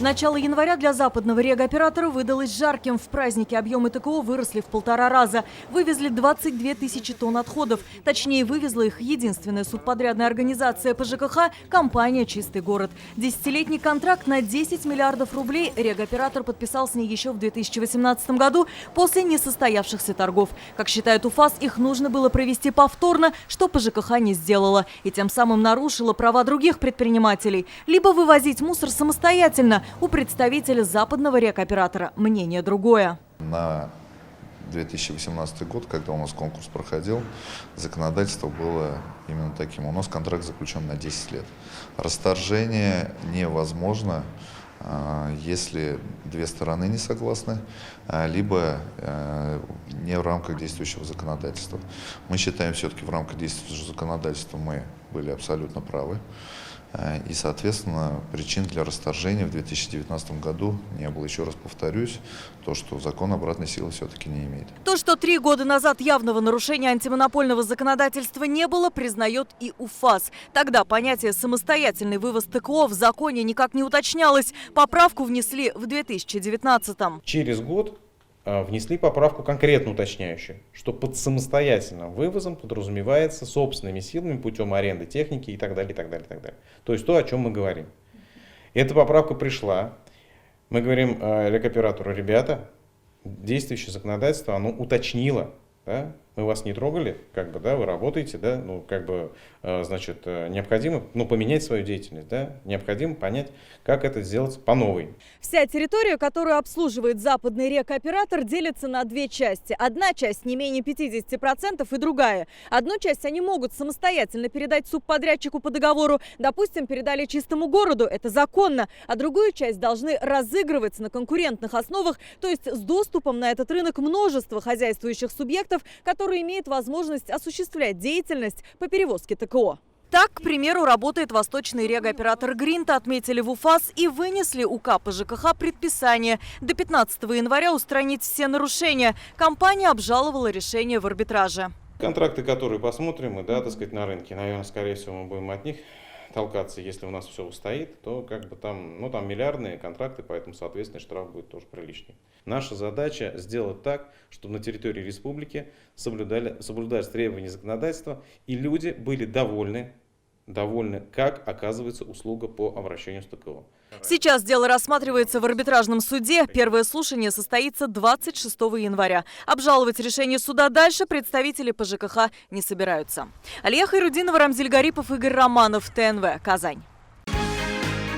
Начало января для западного регооператора выдалось жарким. В празднике объемы ТКО выросли в 1,5 раза. Вывезли 22 тысячи тонн отходов. Точнее, вывезла их единственная субподрядная организация по ЖКХ – компания «Чистый город». Десятилетний контракт на 10 миллиардов рублей регооператор подписал с ней еще в 2018 году после несостоявшихся торгов. Как считает УФАС, их нужно было провести повторно, что по ЖКХ не сделала. И тем самым нарушила права других предпринимателей. Либо вывозить мусор самостоятельно. У представителя западного регооператора мнение другое. На 2018 год, когда у нас конкурс проходил, законодательство было именно таким. У нас контракт заключен на 10 лет. Расторжение невозможно, если две стороны не согласны, либо не в рамках действующего законодательства. Мы считаем, все-таки в рамках действующего законодательства мы были абсолютно правы. И, соответственно, причин для расторжения в 2019 году не было. Еще раз повторюсь, то, что закон обратной силы все-таки не имеет. То, что 3 года назад явного нарушения антимонопольного законодательства не было, признает и УФАС. Тогда понятие «самостоятельный вывоз ТКО» в законе никак не уточнялось. Поправку внесли в 2019-м. Через год внесли поправку конкретно уточняющую, что под самостоятельным вывозом подразумевается собственными силами путем аренды техники и так далее, и так далее, и так далее. То есть то, о чем мы говорим. Эта поправка пришла. Мы говорим регооператору: ребята, действующее законодательство, оно уточнило, да? Мы вас не трогали, вы работаете, значит, необходимо поменять свою деятельность, да? Необходимо понять, как это сделать по новой. Вся территория, которую обслуживает западный регооператор, делится на 2 части. Одна часть не менее 50% и другая. Одну часть они могут самостоятельно передать субподрядчику по договору. Допустим, передали Чистому городу, это законно. А другую часть должны разыгрывать на конкурентных основах, то есть с доступом на этот рынок множества хозяйствующих субъектов, которые имеют возможность осуществлять деятельность по перевозке ТКО. Так, к примеру, работает восточный регооператор «Гринта», отметили в УФАС и вынесли УК по ЖКХ предписание до 15 января устранить все нарушения. Компания обжаловала решение в арбитраже. Контракты, которые посмотрим, на рынке, наверное, скорее всего, мы будем от них толкаться. Если у нас все устоит, то там миллиардные контракты, поэтому, соответственно, штраф будет тоже приличный. Наша задача сделать так, чтобы на территории республики соблюдались требования законодательства, и люди были довольны, как оказывается услуга по обращению с ТКО. Сейчас дело рассматривается в арбитражном суде. Первое слушание состоится 26 января. Обжаловать решение суда дальше представители по ЖКХ не собираются. Алия Хайрудинова, Рамзиль Гарипов, Игорь Романов, ТНВ, Казань.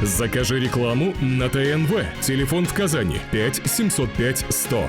Закажи рекламу на ТНВ. Телефон в Казани 5 705 100.